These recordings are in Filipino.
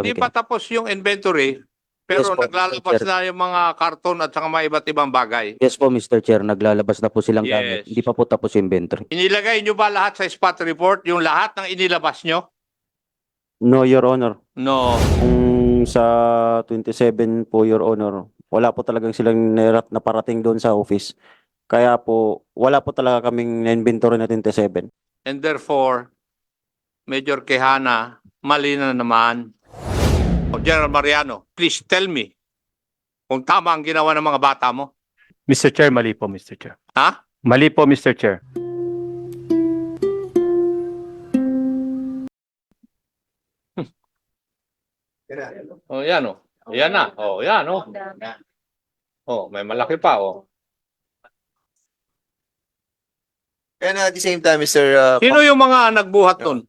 Hindi pa tapos yung inventory, pero Yes po, Mr. naglalabas Chair. na yung mga karton at saka mga iba't ibang bagay. Yes po, Mr. Chair. Naglalabas na po silang gamit. Yes. Hindi pa po tapos yung inventory. Inilagay nyo ba lahat sa spot report, yung lahat ng inilabas nyo? No, Your Honor. No. Kung sa 27 po, Your Honor, wala po talagang silang na parating doon sa office. Kaya po, wala po talaga kaming na-inventory na 27. And therefore, Major Quijana, mali na naman. General Mariano, please tell me kung tama ang ginawa ng mga bata mo. Mr. Chair, mali po, Mr. Chair. Ha? Mali po, Mr. Chair. Oh, yan oh. Yan na. Oh, yan oh. Oh, may malaki pa oh. And at the same time, Mr. Sino yung mga nagbuhat nun?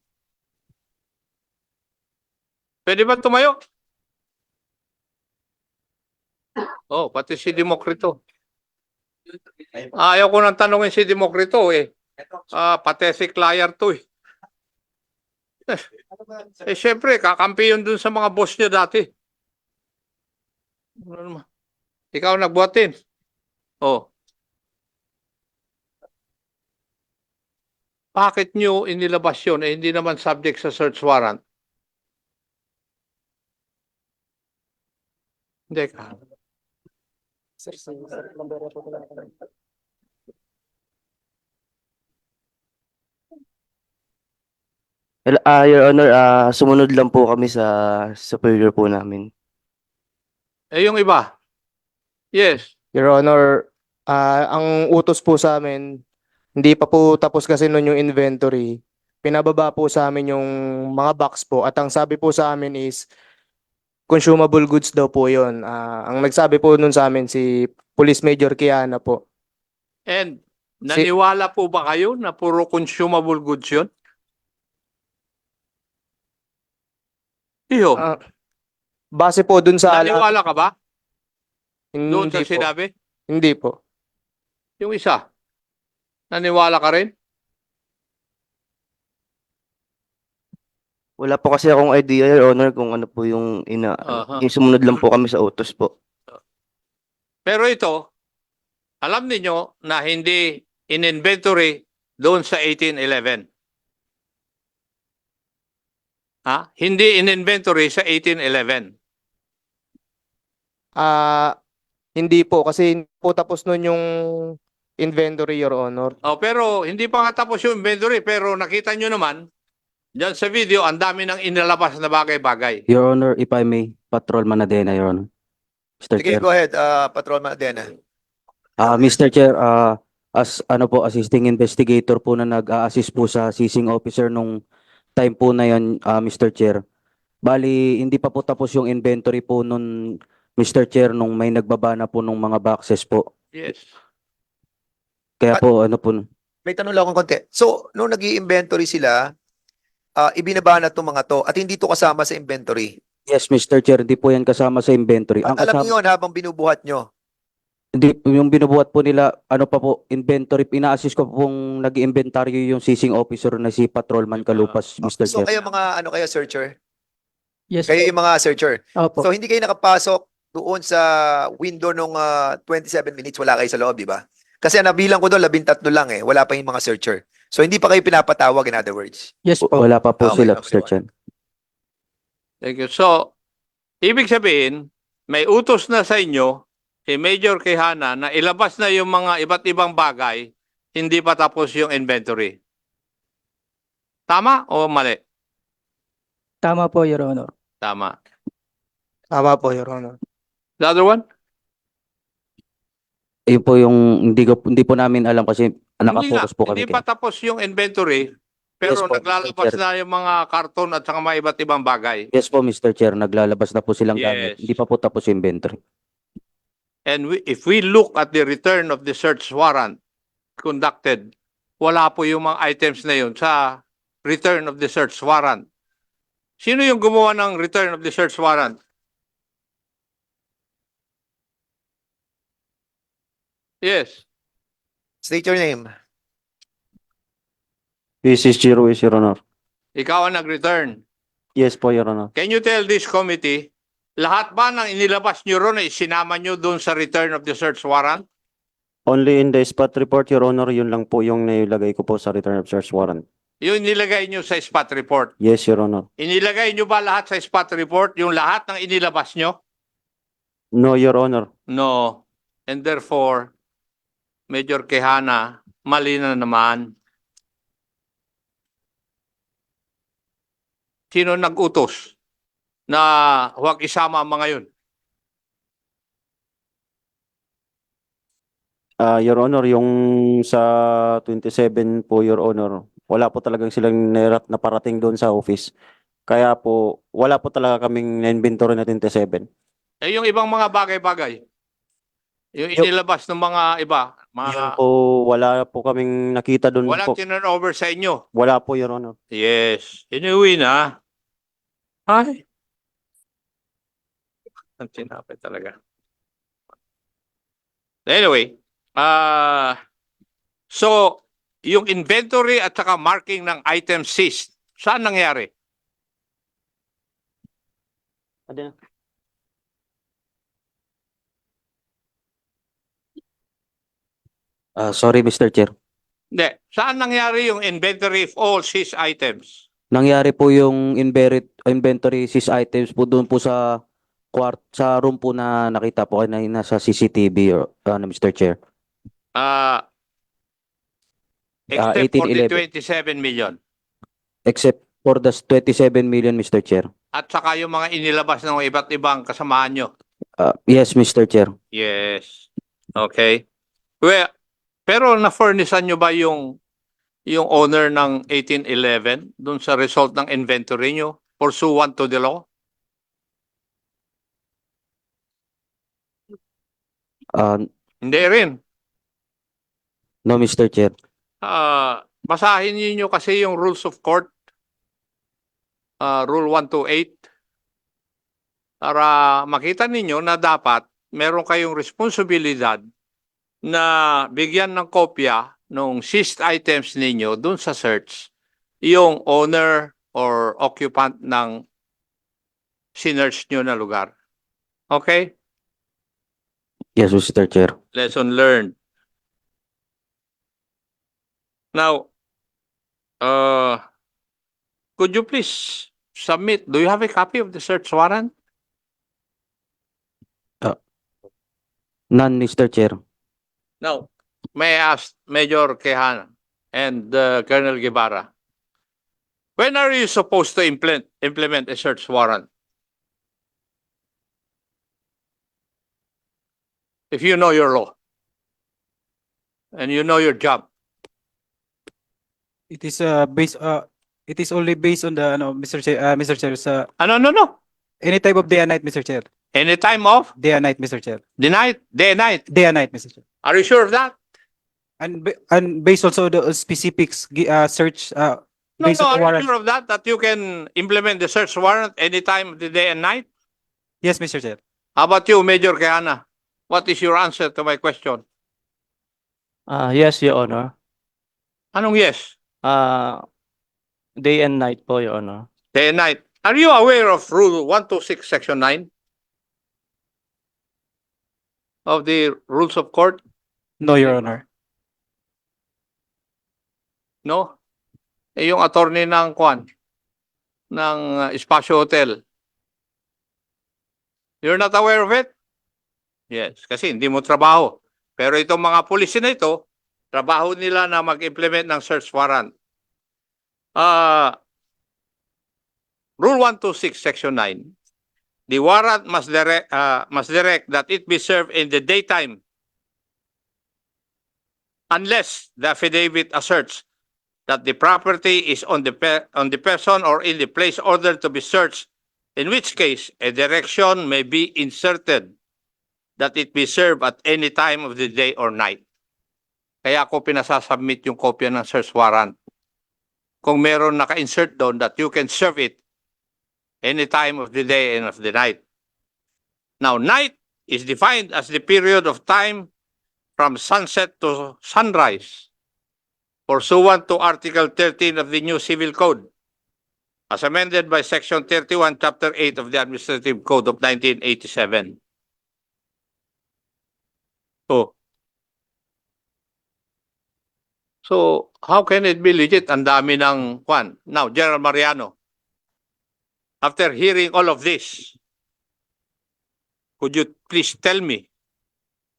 Pwede ba tumayo? Oh, pati si Demokrito. Ayaw ko nang tanongin si Demokrito eh. Pathetic liar to eh. Eh, syempre, kakampi yun dun sa mga boss niya dati. Ano naman? Ikaw nagbuhatin. Oh. Bakit nyo inilabas yun eh hindi naman subject sa search warrant? Hindi ka. Your Honor, sumunod lang po kami sa superior po namin. Eh, yung iba? Yes. Your Honor, ang utos po sa amin, hindi pa po tapos kasi nun yung inventory. Pinababa po sa amin yung mga box po at ang sabi po sa amin is consumable goods daw po yun. Ang nagsabi po nun sa amin si Police Major Quijana po. And naniwala po ba kayo na puro consumable goods yun? Iyo, Base po dun sa naniwala ka ba? Doon hindi sa po. sinabi? Hindi po. Yung isa, naniwala ka rin? Wala po kasi akong idea, Your Honor, kung ano po yung Aha. yung sumunod lang po kami sa utos po. Pero ito, alam niyo na hindi in-inventory doon sa 1811. Ha? Hindi in-inventory sa 1811. Hindi po kasi hindi po tapos nun yung inventory, Your Honor. Oh, pero hindi pa nga tapos yung inventory, pero nakita nyo naman, dyan sa video, ang dami ng inilabas na bagay-bagay. Your Honor, if I may, Patrolman Adena, Your Honor. Mr. Sige, Chair. go ahead, Patrolman Adena. Mr. Chair, as ano po, assisting investigator po na nag-a-assist po sa seizing officer nung time po na yan, Mr. Chair. Bali, hindi pa po tapos yung inventory po nun, Mr. Chair, nung may nagbaba na po nung mga boxes po. Yes. Kaya po, ano po, May tanong lang akong konti. So, nung nag-i-inventory sila, ibinaba na itong mga to at hindi to kasama sa inventory. yes, Mr. Chair, hindi po yan kasama sa inventory. Ang At alam kasama, niyo yun habang binubuhat nyo. hindi, yung binubuhat po nila, ano pa po, inventory, ina-assist ko pong nag-inventory yung seizing officer na si Patrolman Kalupas, Mr. So, Chair. kayo mga, ano kayo, searcher? Yes Kayo po. yung mga searcher. Opo. So, hindi kayo nakapasok doon sa window nung 27 minutes, wala kayo sa loob, di ba? Kasi nabilang ko doon, 13 lang eh. Wala pa yung mga searcher. So, hindi pa kayo pinapatawag, in other words. Yes po. Wala pa po Okay, sila, okay. Mr. Chair. Thank you. So, ibig sabihin, may utos na sa inyo, si Major Quijana, na ilabas na yung mga iba't ibang bagay, hindi pa tapos yung inventory. Tama o mali? Tama po, Your Honor. Tama. Tama po, Your Honor. The other one? Yun po yung, hindi po namin alam kasi nakafocus po kami. Hindi pa tapos yung inventory, pero Yes po, naglalabas Mr. Chair. na yung mga karton at saka mga iba't ibang bagay. Yes po, Mr. Chair, naglalabas na po silang gamit. Yes. Hindi pa po tapos yung inventory. And if we look at the return of the search warrant conducted, wala po yung mga items na yun sa return of the search warrant. Sino yung gumawa ng return of the search warrant? Yes. State your name. This is Chiro, Your Honor. Ikaw ang nag-return. Yes po, Your Honor. Can you tell this committee, lahat ba ng inilabas nyo ron ay sinama nyo doon sa return of the search warrant? Only in the spot report, Your Honor, yun lang po yung nailagay ko po sa return of search warrant. Yung inilagay nyo sa spot report. Yes, Your Honor. Inilagay nyo ba lahat sa spot report, yung lahat ng inilabas nyo? No, Your Honor. No. And therefore, Major Quijana, mali na naman. Sino nag-utos na huwag isama ang mga yun? Your Honor, yung sa 27 po, Your Honor, wala po talagang silang na parating doon sa office. Kaya po, wala po talaga kaming na-inventory na 27. Eh, yung ibang mga bagay-bagay. Yung inilabas ng mga iba, Yun mga po, wala po kaming nakita doon walang po. tinurnover sa inyo. Wala po, Your Honor. Yes. Inuwi na. Ay. Ang tinapay talaga. Anyway, so, yung inventory at saka marking ng item seized, saan nangyari? Sorry, Mr. Chair. Hindi. Saan nangyari yung inventory of all seized items? Nangyari po yung inventory seize items po doon po sa sa room po na nakita po kanina sa CCTV, Mr. Chair. Except for the 1811. 27 million. Except for the 27 million, Mr. Chair. At saka yung mga inilabas ng iba't ibang kasamahan nyo. Yes, Mr. Chair. Yes. Okay. Well, pero na-furnishan nyo ba yung owner ng 1811 dun sa result ng inventory nyo pursuant to the law? Hindi rin. No, Mr. Chair. Basahin niyo kasi yung rules of court. Rule 128. Para makita ninyo na dapat meron kayong responsibilidad na bigyan ng kopya ng seized items ninyo dun sa search yung owner or occupant ng sinearch nyo na lugar. Okay? Yes, Mr. Chair. Lesson learned. Now, could you please submit, do you have a copy of the search warrant? None, Mr. Chair. Now, may I ask Major Quijana and Colonel Guevara, when are you supposed to implement a search warrant? If you know your law and you know your job. It is it is only based on the Mr. Chair sa No. any type of day and night, Mr. Chair. Any time of Day and night, Mr. Chair. the night, day and night. Day and night, Mr. Chair. Are you sure of that? And based also the specifics search No, based are on the you warrant. sure of that you can implement the search warrant any time of the day and night? Yes, Mr. Chair. How about you, Major Quijana? What is your answer to my question? Yes, Your Honor. Anong yes? Day and night po, Your Honor. Day and night. Are you aware of Rule 126, Section 9 of the Rules of Court? No, Your Honor. No? Eh, yung attorney ng Kwan, ng Espacio Hotel. You're not aware of it? Yes, kasi hindi mo trabaho. Pero itong mga pulis na ito, trabaho nila na mag-implement ng search warrant. Rule 126, Section 9. The warrant must direct that it be served in the daytime unless the affidavit asserts that the property is on the person or in the place ordered to be searched, in which case a direction may be inserted that it be served at any time of the day or night. Kaya ako pinasasubmit yung kopya ng search warrant. Kung meron naka-insert doon that you can serve it any time of the day and of the night. Now, night is defined as the period of time from sunset to sunrise, pursuant to Article 13 of the new Civil Code. as amended by Section 31, Chapter 8 of the Administrative Code of 1987. Oh. So, how can it be legit? Ang dami ng kwan. Now, General Mariano, after hearing all of this, could you please tell me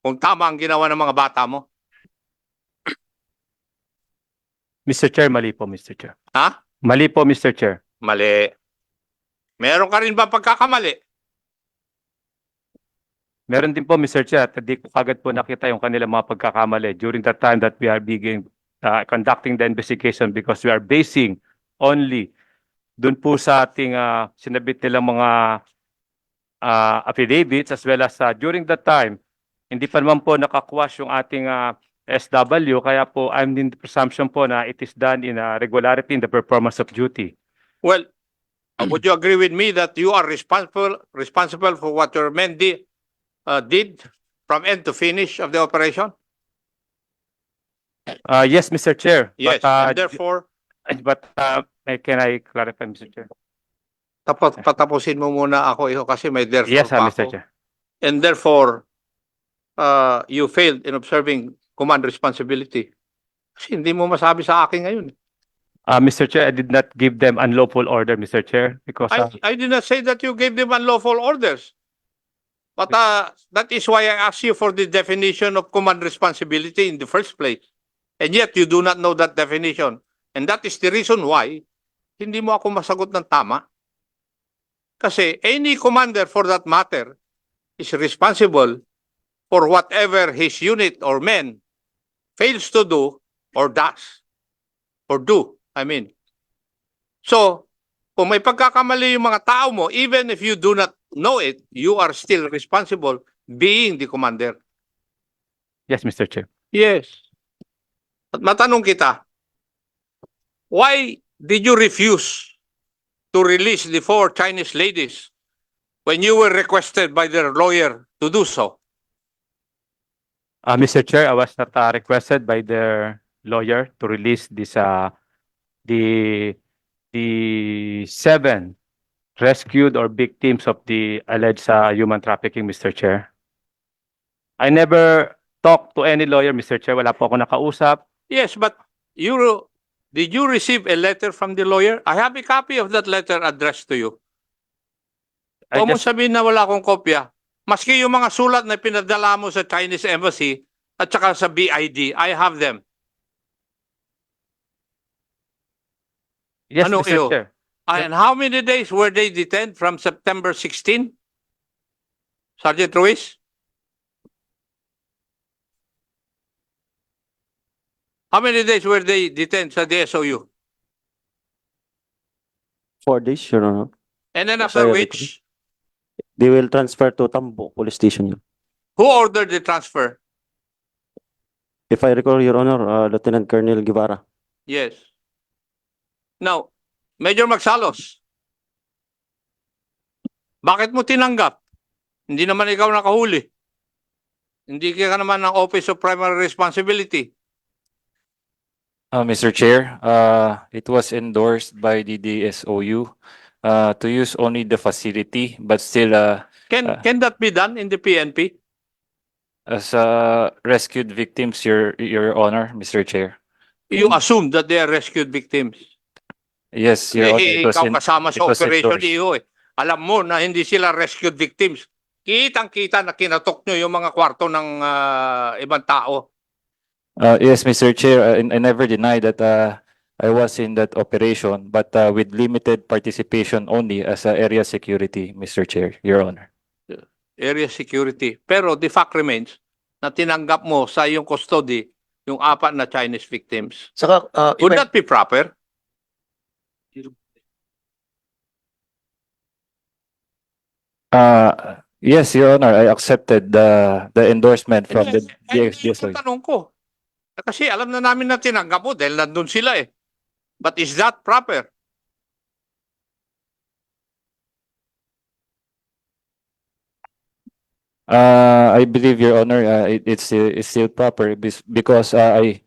kung tama ang ginawa ng mga bata mo? Mr. Chair, mali po, Mr. Chair. Ha? Mali po, Mr. Chair. Mali. Meron ka rin ba pagkakamali? Meron din po, Mr. Chair, at di ko agad po nakita yung kanilang mga pagkakamali during the time that we are conducting the investigation because we are basing only dun po sa ating sinabit nilang mga affidavits as well as during that time, hindi pa naman po nakakwash yung ating SW, kaya po I'm in the presumption po na it is done in regularity in the performance of duty. Well, would you agree with me that you are responsible for what your men did from end to finish of the operation? Yes, Mr. Chair. Yes, and therefore, Can I clarify, Mr. Chair? patapusin mo muna ako iho kasi may therefore Yes, pa Mr. ako. Chair. And therefore, you failed in observing command responsibility. Kasi hindi mo masabi sa akin ngayon. Mr. Chair, I did not give them unlawful order, Mr. Chair, because I did not say that you gave them unlawful orders. But that is why I asked you for the definition of command responsibility in the first place. And yet, you do not know that definition. And that is the reason why hindi mo ako masagot ng tama. Kasi any commander for that matter is responsible for whatever his unit or men fails to do or does. Or do, I mean. So, kung may pagkakamali yung mga tao mo, even if you do not know it, you are still responsible being the commander. yes, Mr. Chair. Yes. At matanong kita, why did you refuse to release the 4 Chinese ladies when you were requested by their lawyer to do so? Mr. Chair, I was not requested by their lawyer to release this the 7 rescued or victims of the alleged human trafficking, Mr. Chair. I never talked to any lawyer, Mr. Chair. Wala po ako nakausap. Yes, but did you receive a letter from the lawyer? I have a copy of that letter addressed to you. I Huwag mo just, sabihin na wala akong kopya. Maski yung mga sulat na pinadala mo sa Chinese Embassy at saka sa BID, I have them. yes, ano Mr. iyo? Chair. And how many days were they detained from September 16? Sergeant Ruiz? How many days were they detained sa DSOU? 4 days, Your Honor. And then after Sorry, which, They will transfer to Tambo Police Station. who ordered the transfer? If I recall, Your Honor, Lieutenant Colonel Guevara. Yes. Now, Major Magsalos, bakit mo tinanggap? Hindi naman ikaw nakahuli. Hindi ka naman ng Office of Primary Responsibility. Mr. Chair, it was endorsed by the DSOU to use only the facility, but still Can that be done in the PNP? as rescued victims, Your Honor, Mr. Chair. You assume that they are rescued victims. Yes, Your Honor. It was Ikaw in- kasama sa it was Operation endorsed. Iho eh. Alam mo na hindi sila rescued victims. Kitang-kita na kinatok nyo yung mga kwarto ng ibang tao. Yes, Mr. Chair, I never denied that I was in that operation, but with limited participation only as area security, Mr. Chair, Your Honor. Area security. Pero the fact remains na tinanggap mo sa iyong custody yung 4 na Chinese victims. Saka, Would that be proper? Yes, Your Honor, I accepted the endorsement from the Yun DSOU. yung tanong ko. Kasi alam na namin na tinanggap mo dahil nandun sila eh. But is that proper? I believe, Your Honor, it's still proper because the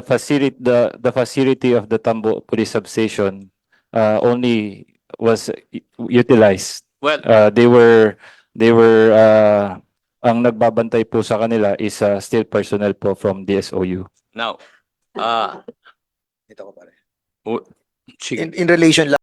facility of the Tambo Police Substation only was utilized. Well, They were ang nagbabantay po sa kanila is still personnel po from DSOU. now, Ito ko pare. sige. In relation